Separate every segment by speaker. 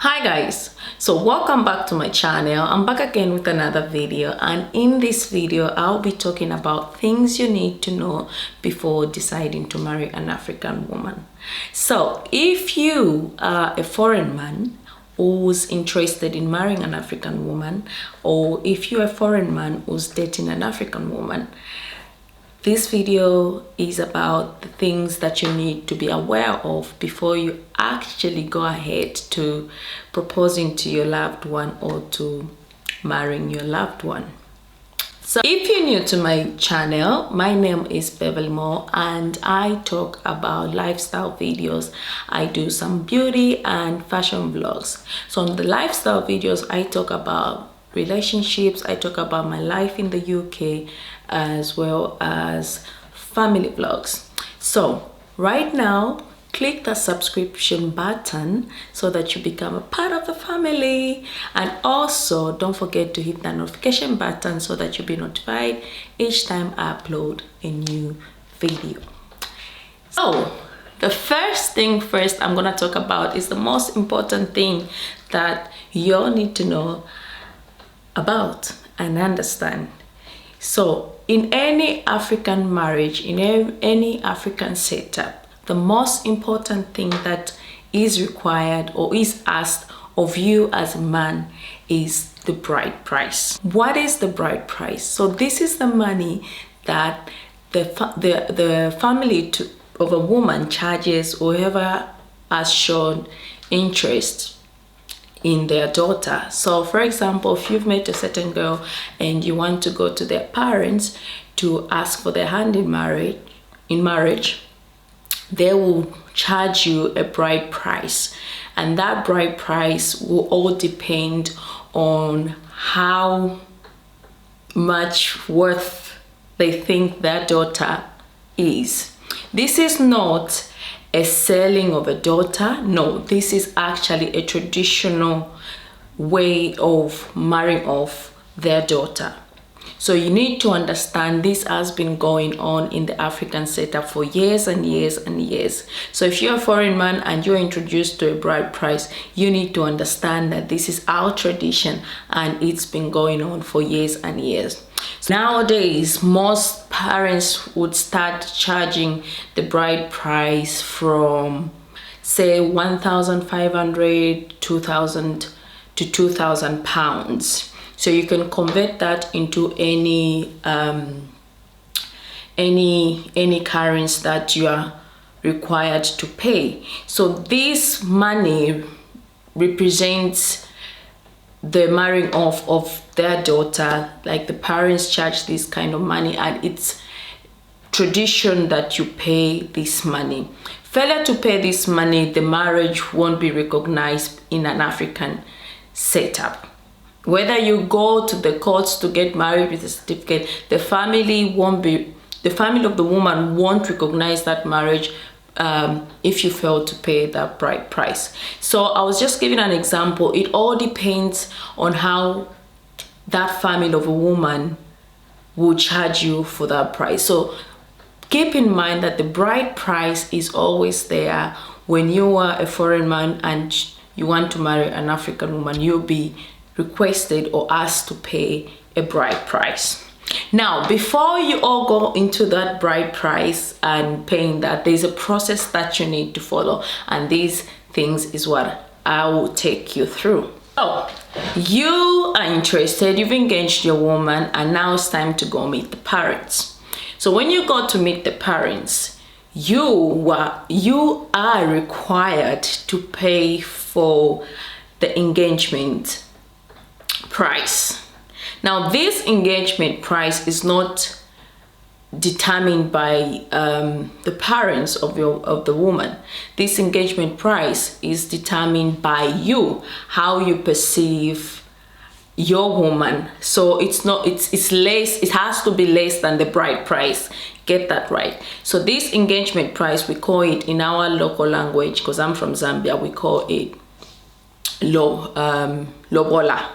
Speaker 1: Hi guys, so welcome back to my channel. I'm back again with another video, and in this video I'll be talking about things you need to know before deciding to marry an African woman. So if you are a foreign man who's interested in marrying an African woman, or if you're a foreign man who's dating an African woman, this video is about the things that you need to be aware of before you actually go ahead to proposing to your loved one or to marrying your loved one. So if you're new to my channel, my name is Beverly Moore and I talk about lifestyle videos. I do some beauty and fashion vlogs. So on the lifestyle videos, I talk about relationships, I talk about my life in the UK, as well as family vlogs. So right now, click the subscription button so that you become a part of the family, and also don't forget to hit the notification button so that you'll be notified each time I upload a new video. So the first thing first I'm gonna talk about is the most important thing that you all need to know about and understand. So in any African marriage, in any African setup, the most important thing that is required or is asked of you as a man is the bride price. What is the bride price? So this is the money that the family of a woman charges whoever has shown interest in their daughter. So for example, if you've met a certain girl and you want to go to their parents to ask for their hand in marriage, they will charge you a bride price, and that bride price will all depend on how much worth they think their daughter is. This is not a selling of a daughter. No, this is actually a traditional way of marrying off their daughter. So you need to understand this has been going on in the African setup for years and years and years. So if you're a foreign man and you're introduced to a bride price, you need to understand that this is our tradition and it's been going on for years and years. Nowadays, most parents would start charging the bride price from, say, 1,500, 2,000 to 2,000 pounds. So you can convert that into any currency that you are required to pay. So this money represents the marrying off of their daughter. Like the parents charge this kind of money, and it's tradition that you pay this money. Failure to pay this money, the marriage won't be recognized in an African setup. Whether you go to the courts to get married with a certificate, the family of the woman won't recognize that marriage if you fail to pay that bride price. So I was just giving an example. It all depends on how that family of a woman will charge you for that price. So keep in mind that the bride price is always there. When you are a foreign man and you want to marry an African woman, you'll be requested or asked to pay a bride price. Now, before you all go into that bride price and paying that, there's a process that you need to follow, and these things is what I will take you through. So you are interested, you've engaged your woman, and now it's time to go meet the parents. So when you go to meet the parents, you are required to pay for the engagement price. Now this engagement price is not determined by the parents of the woman. This engagement price is determined by you, how you perceive your woman. So it's less, it has to be less than the bride price. Get that right. So this engagement price, we call it in our local language, because I'm from Zambia, we call it lobola,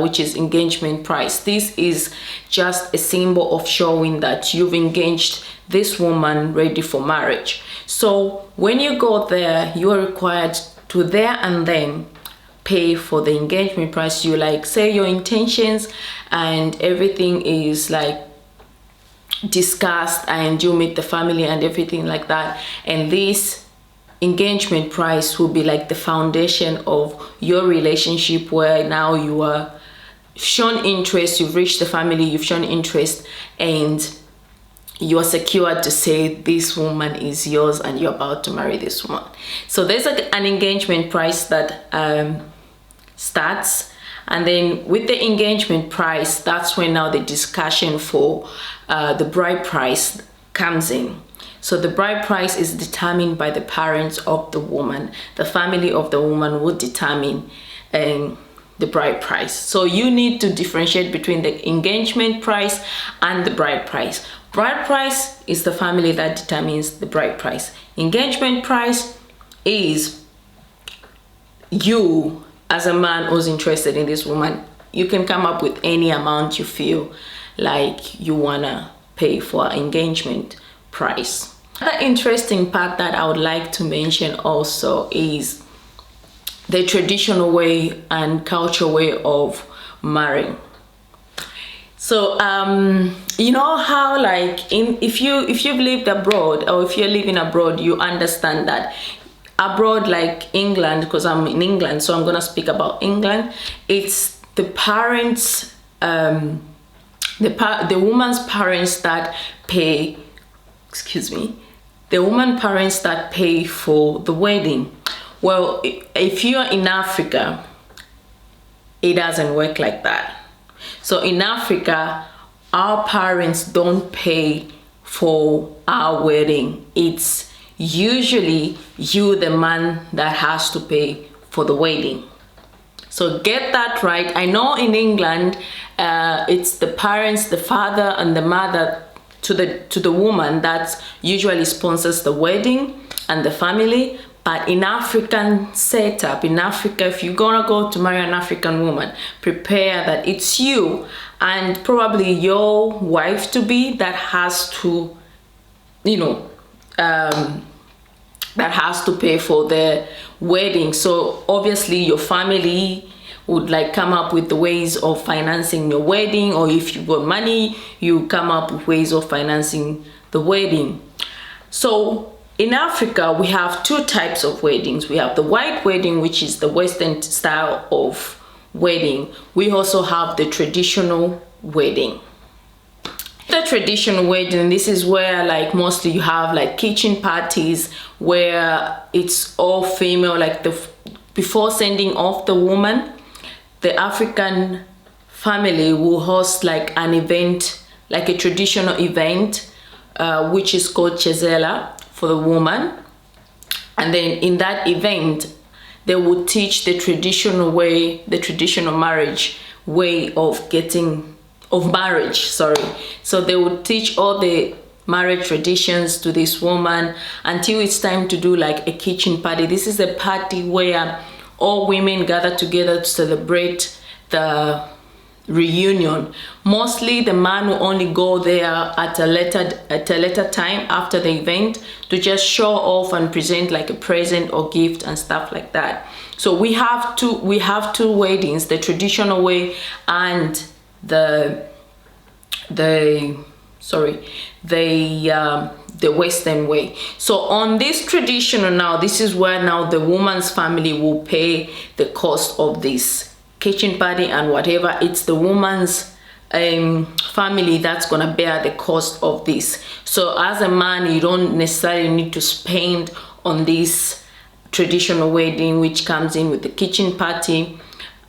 Speaker 1: which is engagement price. This is just a symbol of showing that you've engaged this woman ready for marriage. So when you go there, you are required to there and then pay for the engagement price. You like say your intentions and everything is like discussed, and you meet the family and everything like that, and this engagement price will be like the foundation of your relationship, where now you are shown interest, you've reached the family, you've shown interest, and you're secured to say this woman is yours and you're about to marry this woman. So there's an engagement price that starts, and then with the engagement price, that's when now the discussion for the bride price comes in. So the bride price is determined by the parents of the woman. The family of the woman would determine the bride price. So you need to differentiate between the engagement price and the bride price. Bride price is the family that determines the bride price. Engagement price is you as a man who's interested in this woman. You can come up with any amount you feel like you wanna pay for engagement price. Another interesting part that I would like to mention also is the traditional way and cultural way of marrying. So you know how like if you've lived abroad, or if you're living abroad, you understand that abroad, like England, because I'm in England, so I'm gonna speak about England. It's the parents, the woman's parents that pay, the woman parents that pay for the wedding. Well, if you're in Africa, it doesn't work like that. So in Africa, our parents don't pay for our wedding. It's usually you, the man, that has to pay for the wedding. So get that right. I know in England, it's the parents, the father and the mother to the woman that usually sponsors the wedding and the family. But in African setup, in Africa, if you're gonna go to marry an African woman, prepare that it's you and probably your wife to be that has to, that has to pay for the wedding. So obviously your family would like come up with the ways of financing your wedding, or if you got money, you come up with ways of financing the wedding. So in Africa, we have two types of weddings. We have the white wedding, which is the Western style of wedding. We also have the traditional wedding. The traditional wedding, this is where like mostly you have like kitchen parties where it's all female, like before sending off the woman, the African family will host like an event, like a traditional event, which is called Chezela for the woman. And then in that event, they will teach the traditional way, the traditional marriage way of marriage. So they will teach all the marriage traditions to this woman until it's time to do like a kitchen party. This is a party where all women gather together to celebrate the reunion. Mostly the man will only go there at a later time after the event to just show off and present like a present or gift and stuff like that. So we have two weddings, the traditional way and the Western way. So on this traditional now, this is where now the woman's family will pay the cost of this kitchen party and whatever. It's the woman's family that's gonna bear the cost of this. So as a man, you don't necessarily need to spend on this traditional wedding, which comes in with the kitchen party,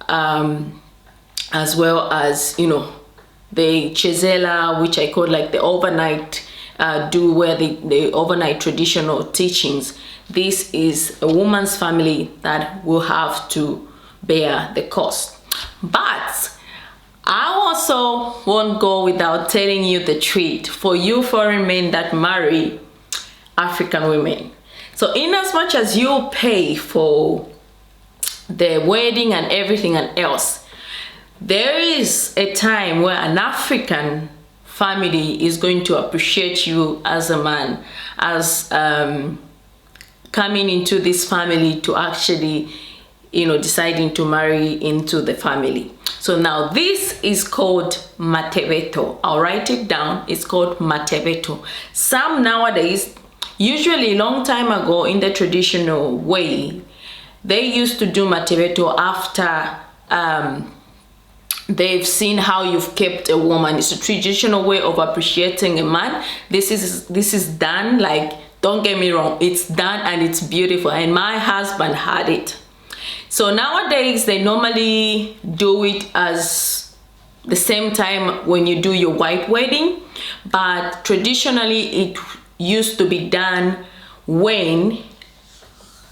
Speaker 1: as well as the Chezela, which I call like the overnight where the overnight traditional teachings. This is a woman's family that will have to bear the cost. But I also won't go without telling you the treat for you foreign men that marry African women. So in as much as you pay for the wedding and everything and else, there is a time where an African family is going to appreciate you as a man, as coming into this family to actually deciding to marry into the family. So now this is called matebeto. I'll write it down. It's called matebeto. Some nowadays, usually a long time ago in the traditional way, they used to do matebeto after they've seen how you've kept a woman. It's a traditional way of appreciating a man. This is done, like, don't get me wrong, it's done and it's beautiful, and my husband had it. So nowadays they normally do it as the same time when you do your white wedding, but traditionally it used to be done when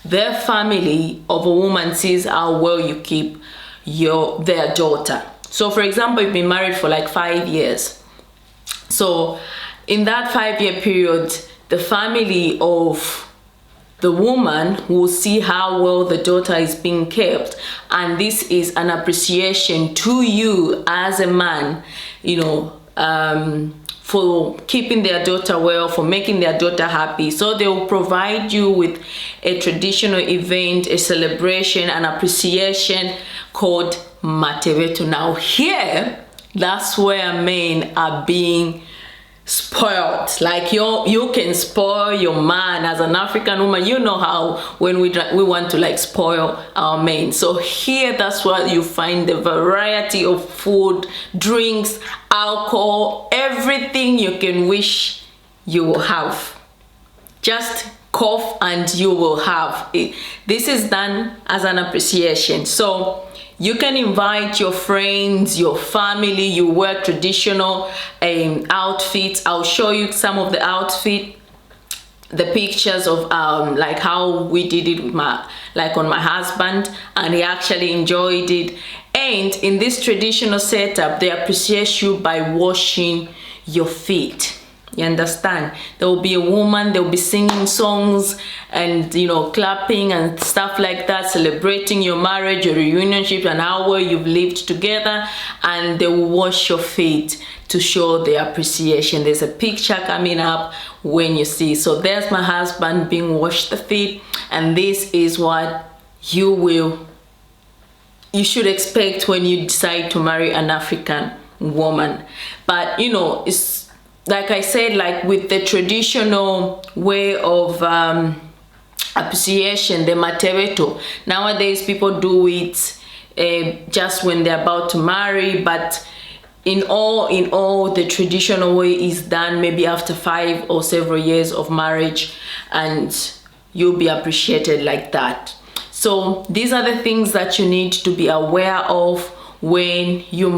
Speaker 1: their family of a woman sees how well you keep their daughter. So for example, you've been married for like 5 years. So in that 5-year period, the family of the woman will see how well the daughter is being kept, and this is an appreciation to you as a man, for keeping their daughter well, for making their daughter happy. So they will provide you with a traditional event, a celebration, an appreciation called matebeto. Now here, that's where men are being spoiled. Like you can spoil your man as an African woman. You know how when we want to like spoil our men. So here, that's where you find the variety of food, drinks, alcohol, everything you can wish you will have. Just cough and you will have it. This is done as an appreciation. So you can invite your friends, your family. You wear traditional outfits. I'll show you some of the outfit, the pictures of like how we did it with on my husband, and he actually enjoyed it. And in this traditional setup, they appreciate you by washing your feet. You understand? There will be a woman, they'll be singing songs and clapping and stuff like that, celebrating your marriage, your reunionship, and how well you've lived together, and they will wash your feet to show their appreciation. There's a picture coming up when you see. So there's my husband being washed the feet, and this is what you should expect when you decide to marry an African woman. But it's like I said, like with the traditional way of appreciation, the matebeto. Nowadays people do it just when they're about to marry, but in all the traditional way is done maybe after 5 or several years of marriage, and you'll be appreciated like that. So these are the things that you need to be aware of when you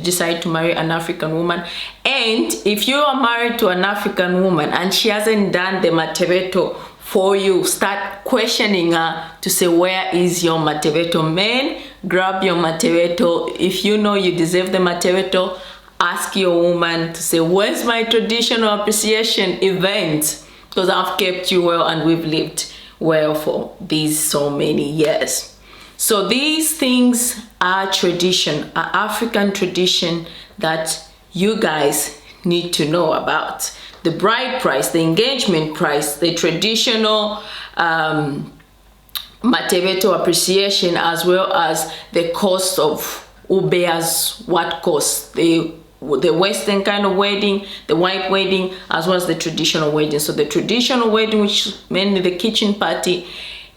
Speaker 1: decide to marry an African woman. And if you are married to an African woman and she hasn't done the matebeto for you, start questioning her to say, where is your matebeto? Men, grab your matebeto. If you know you deserve the matebeto, ask your woman to say, where's my traditional appreciation event? Because I've kept you well and we've lived well for these so many years. So these things are African tradition that you guys need to know about. The bride price, the engagement price, the traditional matebeto appreciation, as well as the cost of who bears what cost. The Western kind of wedding, the white wedding, as well as the traditional wedding. So the traditional wedding, which is mainly the kitchen party,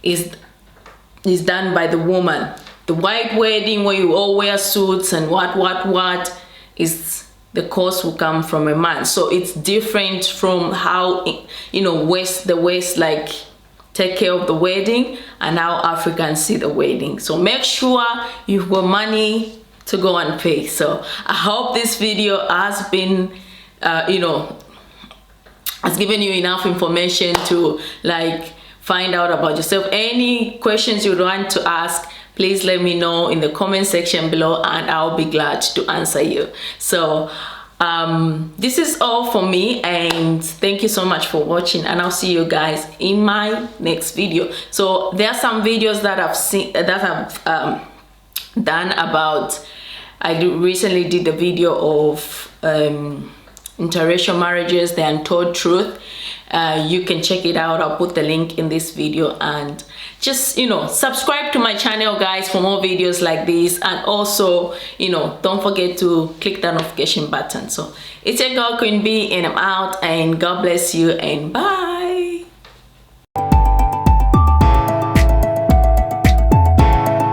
Speaker 1: is done by the woman. The white wedding, where you all wear suits and what is the cost will come from a man. So it's different from how the West like take care of the wedding and how Africans see the wedding. So make sure you've got money to go and pay. So I hope this video has been has given you enough information to like find out about yourself. Any questions you want to ask, please let me know in the comment section below and I'll be glad to answer you. So this is all for me, and thank you so much for watching, and I'll see you guys in my next video. So there are some videos that I've seen that I've done about. I recently did a video of interracial marriages, the untold truth, You can check it out. I'll put the link in this video, and just, you know, subscribe to my channel, guys, for more videos like this. And also, you know, don't forget to click the notification button. So it's your girl Queen B, and I'm out, and God bless you, and bye.